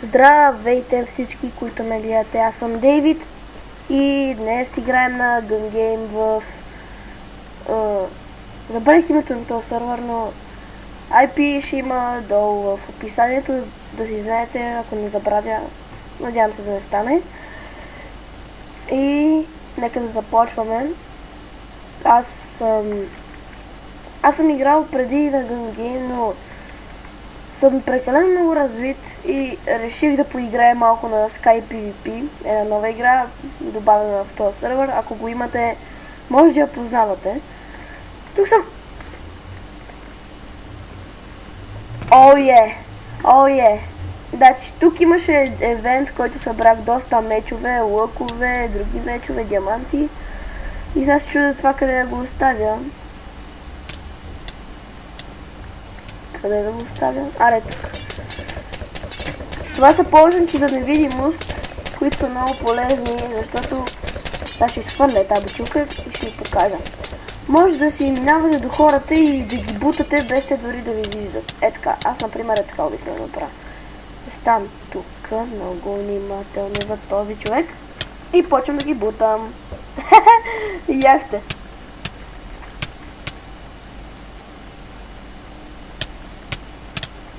Здравейте всички, които ме гледате. Аз съм Дейвид и днес играем на Gun Game в... забравих името на този сервер, но IP ще има долу в описанието, да си знаете, ако не забравя. Надявам се да не стане. И нека да започваме. Аз съм играл преди на Gun Game, но съм прекалено много развит и реших да поиграя малко на Sky PvP, една нова игра, добавена в този сервер. Ако го имате, може да я познавате. Тук съм... Значи, тук имаше евент, който събрах доста мечове, лъкове, други мечове, диаманти. И сега се чудя това къде да го оставя. Къде да го оставя? Аре, тук. Това са положенки за невидимост, които са много полезни, защото сега ще изхвърля тази бутилка и ще ви покажа. Може да си минавате до хората и да ги бутате, без те дори да ви виждат. Е така, аз например е така обикновено направя. Ставам тук много внимателно за този човек и почвам да ги бутам. Яхте.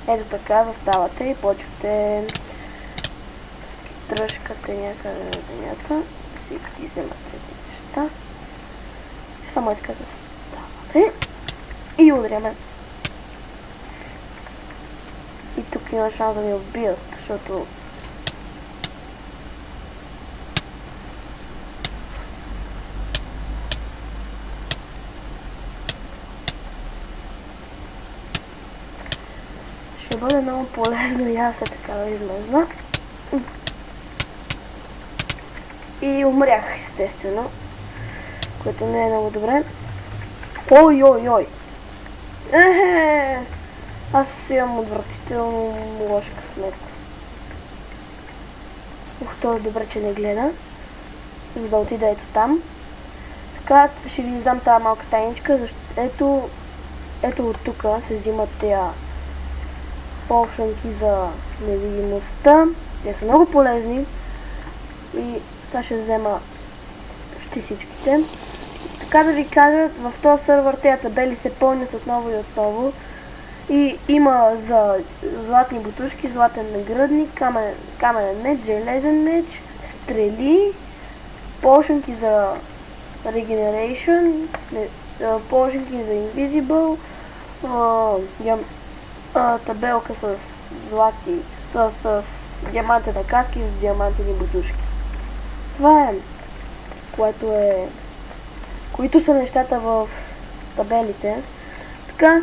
Ето така заставате и почвате тръжкате някъде на земята, всички вземате тези неща. Само е така заставаме и удряме. И тук има шанс да ни убият, защото ще бъде много полезно и аз така да излезна. И умрях, естествено, което не е много добре. Ой! Аз имам отвратително лош късмет. То е добре, че не гледа, за да отида ето там. Така ще ви издам тази малка тайничка, защото ето от тук се взимат тези полшанки за невидимостта. Те са много полезни. И сега ще взема всичките. Така да ви кажа, в този сервер тези табели се пълнят отново и отново. И има за златни бутушки, златен нагръдник, каменен меч, железен меч, стрели, полшанки за regeneration, полшанки за invisible, табелка с злати, с диамантени каски, с диамантени бутушки. Това е, които са нещата в табелите. Така,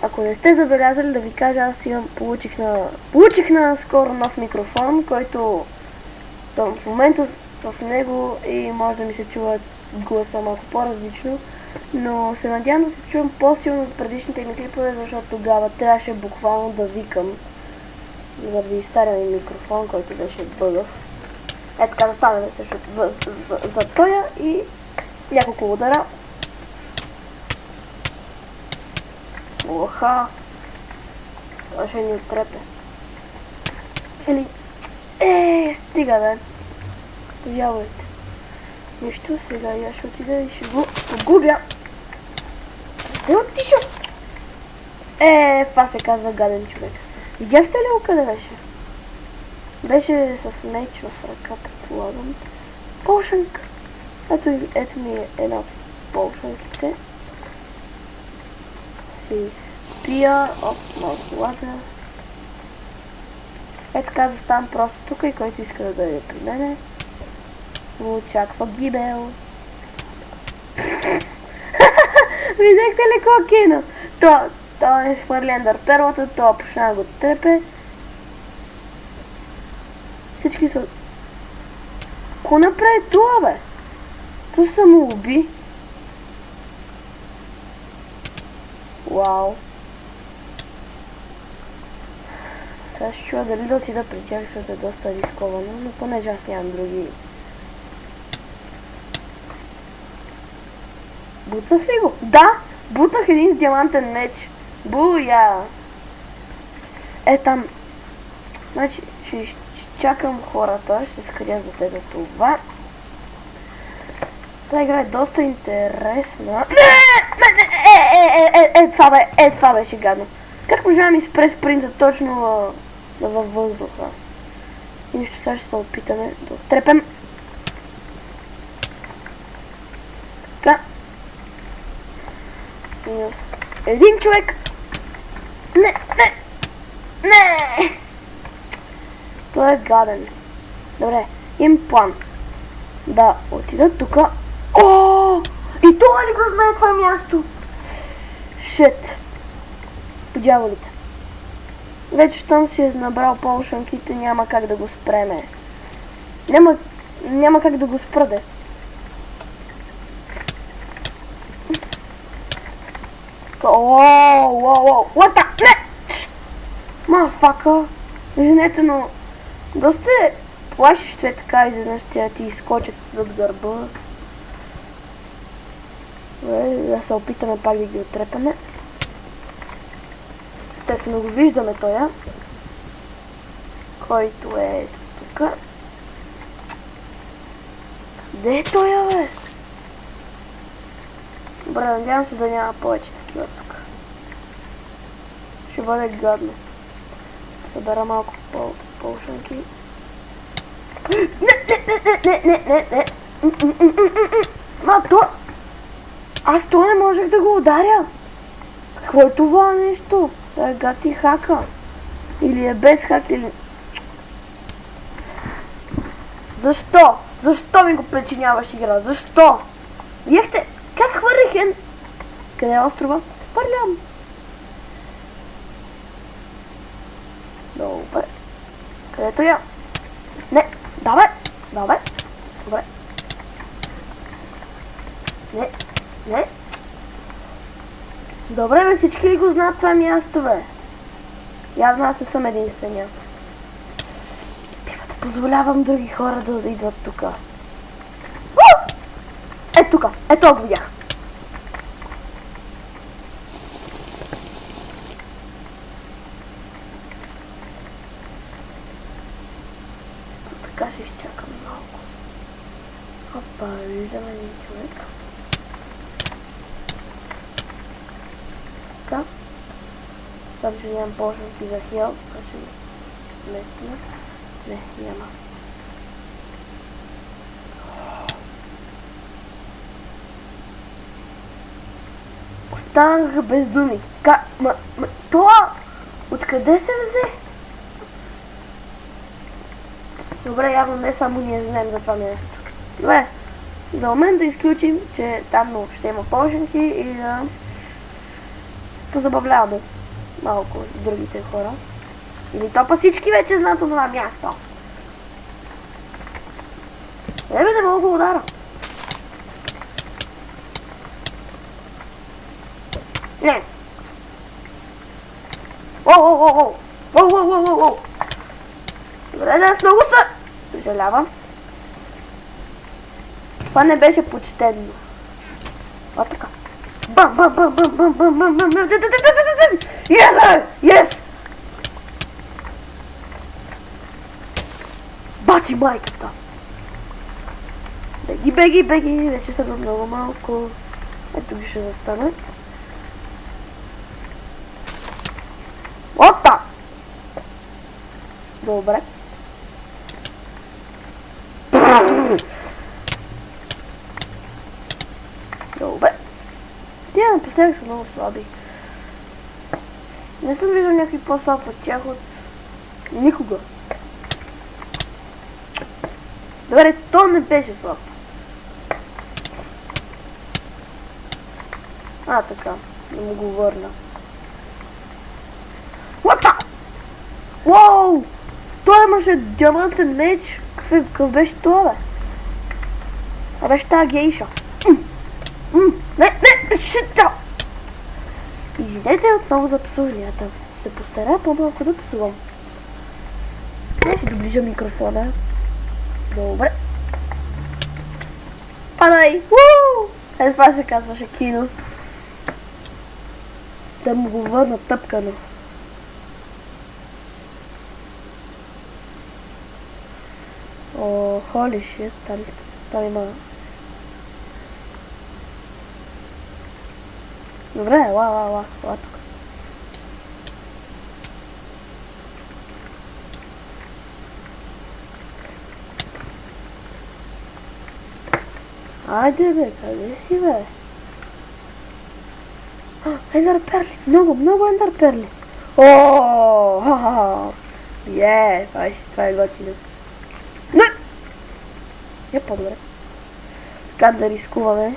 ако не сте забелязали, да ви кажа, аз получих на скоро нов микрофон, който съм в момента с него и може да ми се чува гласа малко по-различно, но се надявам да се чувам по-силно от предишните ми клипове, защото тогава трябваше буквално да викам заради стария ми микрофон, който беше бъгъв. Е така да стане също за тоя и няколко удара. Оха! Това ще ни оттрепе. Или... стига бе! Повявайте. Нищо, сега я ще отида и ще го погубя. Къде отишъл? Това се казва гаден човек. Видяхте ли го къде беше? Беше с меч в ръка, предполагам. Полшанка. Ето ми е една от полшанките. Си спия. Малко вода. Така заставам просто тук и който иска да дойде при мене го очаква гибел. Видяхте ли какво кино? То е хвърли ендър перлата, то почна да го трепе. Всички са... Ко направи това, бе? То само уби. Вау. Сега ще чуя дали да отида при тях, защото е доста рисковано, но понеже аз нямам други... Бутнах ли го? Да! Бутнах един с диамантен меч. Буя! Там Значи, ще изчакам хората, ще се скрия за тебе това. Тази игра е доста интересна. Това беше гадно. Как може да ми спре спринта точно във въздуха? И нищо, сега ще се опитаме да оттрепем. Така. Минус един човек. Не! Той е гаден. Добре, имам план. Да отида тука. О! И това ли го знае това място? Шит. Дяволите. Вече щом си е набрал полшанките, няма как да го спреме. Няма как да го спраде. Ооо! What the? Не! Мафака! Женете, но доста е плашещо е така изведнъж тя ти изскочат зад гърба. Добре, да се опитаме пак да ги отрепаме. Естествено го виждаме тоя, който е тук. Къде е тоя, бе? Добре, надявам се да няма повече такива тук. Ще бъде гадно. Събера малко полшанки. Не. Ма, то... Аз то не можех да го ударя. Какво е това нещо? Това е гати хака. Или е без хак, или... Защо? Защо ми го причиняваш игра? Защо? Видяхте? Как хвърлих Къде е острова? Хвърлям. Добре. Където я? Не. Давай. Добре. Не. Добре, бе, всички ли го знаят това място, бе? Явно аз не съм единствения. Бива да позволявам други хора да идват тука. Ето тука. Ето го видях. Така ще изчакам малко. Опа, виждаме един човек. Така. Само че нямам почнати за хил. Така ще метна. Не, няма. Останах без думи. Това... Откъде се взе? Добре, явно не само ние знаем за това място. Добре, за момент да изключим, че там въобще има почнати и да позабавляваме малко другите хора. Или то па всички вече знаят това място. Не мога да удара. Не. Оу. Добре, да, аз много съжалявам. Това не беше почтенно. А така. Бам. Yes! Бачи майката. Беги. Вече са много малко. Ето ги ще застане. Ота! Добре. Добре. Тия напоследък са много слаби. Не съм виждал някакви по-слаб от тях от никога. Добре, то не беше слаб. Така. Да му го върна. What? Уоу! Той имаше диамантен меч. Какъв беше това, бе? А беше тази гейша. Не, шита! Извинете отново за псуванията. Ще се постарая по-малко да псувам. Ще доближа микрофона. Добре. Падай! Това се казваше кино. Да му го върна тъпкано. О, холи шит, там има... Добре, ела тук. Айде бе, къде си бе? Ендър перли, много ендър перли. Ооо, това е готино. Не! Е по-добре. Така да рискуваме.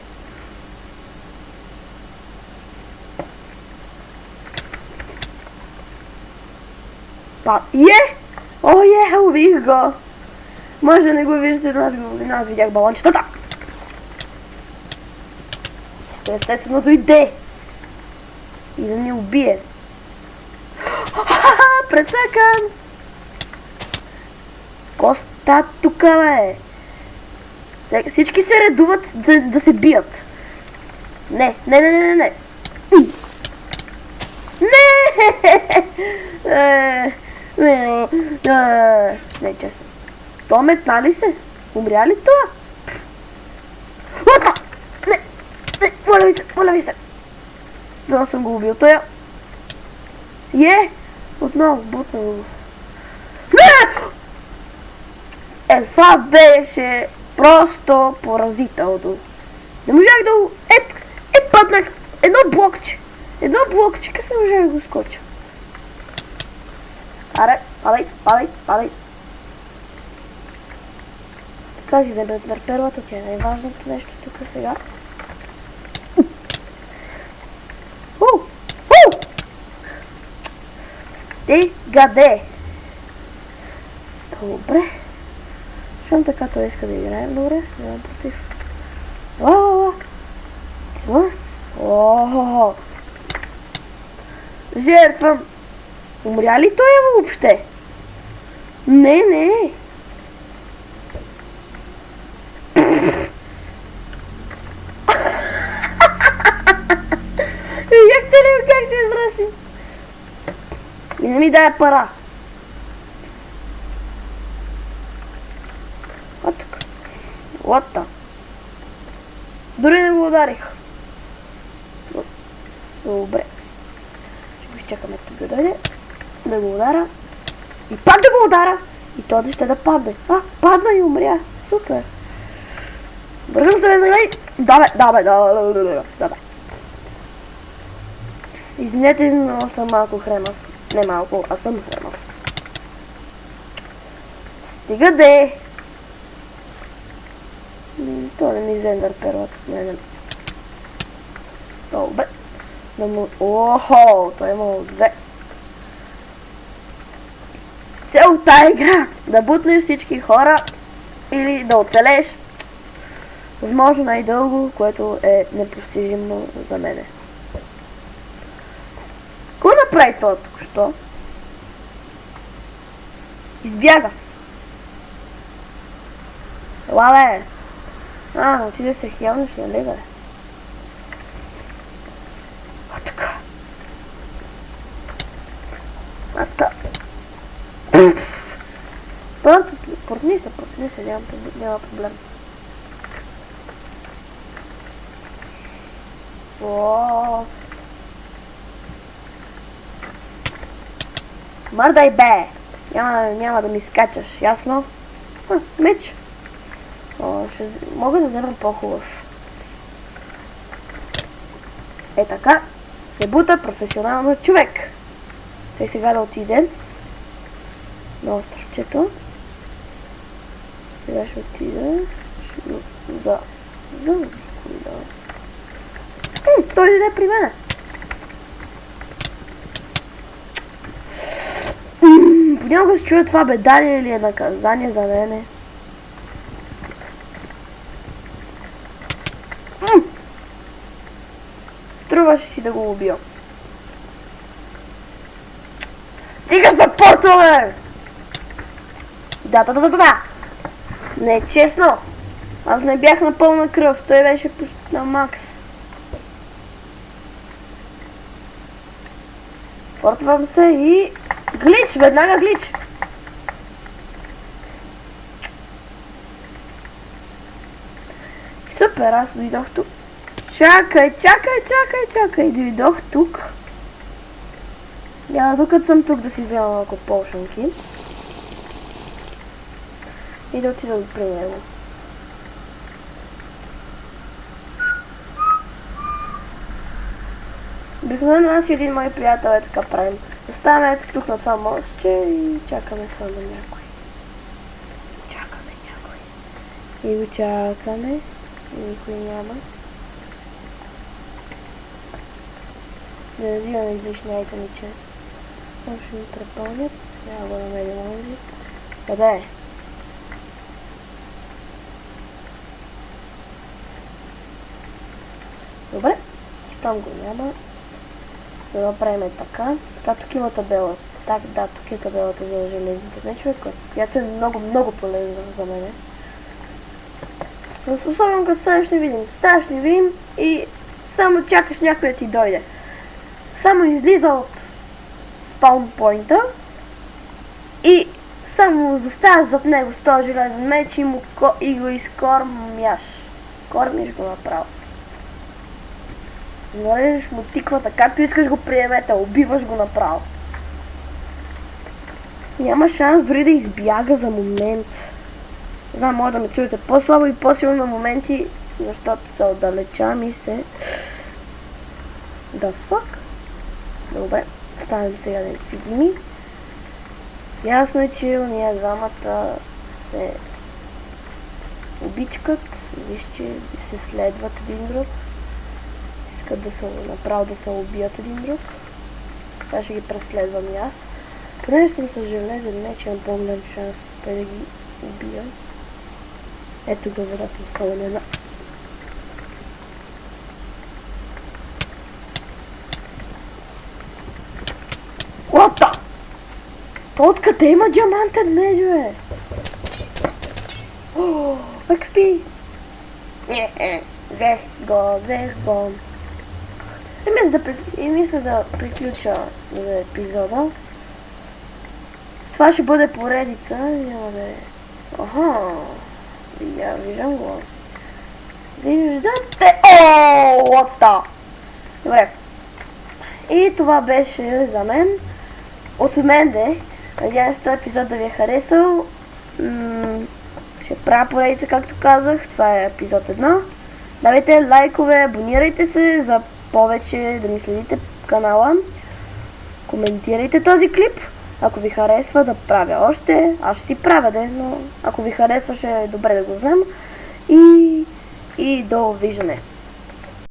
Убих го! Може да не го виждате, но аз видях балончетата. Естествено дойде. И да ни убие. Прецакан! Коста тука, бе! Всички се редуват да се бият. Не! Не, честно. То метна ли се? Умря ли това? Лата! Не! Моля ви се! Да съм го убил тоя. Отново, бутна го. Това беше просто поразително. Не можах да го... Паднах! Едно блокче, как не можах да го скоча? Аре, падай. Така си вземе перлата, че е най-важното нещо тук сега. Стигаде! Добре. Щом така той иска да играем, добре, нямам против. Жертвам! Умря ли той въобще? Не. Видяхте ли как се израси? И не ми дай пара. Тук. Лата. Дори не го ударих. Добре. Ще го изчакаме тук да дойде. Да го удара. И пак да го удара. И той ще да падне. Падна и умря. Супер. Бързам се, нали? Да. Извинете, но съм малко хремав. Не малко, а съм хремав. Стига де! То не ми взе ендър перлата. Не. Добре. Охо, той е имало две. Целта е игра да бутнеш всички хора или да оцелеш възможно най-дълго, което е непостижимо за мене. Какво направи това току-що? Избяга. Ела, бе! Отиде се хелнеш, нали, бе? Така. Портни се, няма проблем. Мърдай, бе! Няма да ми скачаш, ясно? Меч! Мога да взема по-хубав. Така се бута професионално човек. Той сега да отиде на островчето. Сега ще отиде за той иде при мене. Понякога се чуя това бедание или е наказание за мене. Струваше си да го убия. Стига за портове! Да. Не е честно. Аз не бях на пълна кръв. Той беше почти на макс. Портвам се и... Глич! Веднага глич! Супер, аз дойдох тук. Чакай, дойдох тук. Докато съм тук да си взема малко полшанки. И да отида при него. Обикновено аз и един мой приятел е така правим. Оставаме ето тук на това мостче и чакаме само някой. И го чакаме. Никой няма. Да взимаме излишните ми, че само ще ми препълнят. Трябва да намерим онзи. Къде е? Добре, че там го няма. Да направим така. Така, тук има табела. Так, да, тук е табелата за железните мечове, която е много полезна за мене. Особено като станеш не видим и само чакаш някой да ти дойде. Само излиза от спаунпойнта и само заставаш зад него с този железен меч и го изкормяш. Кормиш го направо. Нарежеш му тиквата, както искаш го приемете, убиваш го направо. Няма шанс дори да избяга за момент. Знам, може да ме чуете по-слабо и по-силно на моменти, защото се отдалечавам и се... The fuck? Добре, ставам сега невидими. Ясно е, че уния двамата се обичкат. Виж, че се следват един друг. Искат да се направо да се убият един друг. Сега ще ги преследвам и аз. Понеже съм с железен меч, имам по-голям шанс да ги убия. Ето го вероятно само една. What the? То откъде има диамантен меч, бе? О, XP! Взех го. И мисля да приключа за епизода. Това ще бъде поредица, няма да е... Аха, виждам го. Виждате? Ооо, what the? Добре. И това беше за мен. От мен де. Надявам се този епизод да ви е харесал. Ще правя поредица, както казах. Това е епизод 1. Давайте лайкове, абонирайте се за повече да ми следите канала. Коментирайте този клип. Ако ви харесва да правя още, аз ще си правя, но ако ви харесва ще е добре да го знам. И довиждане.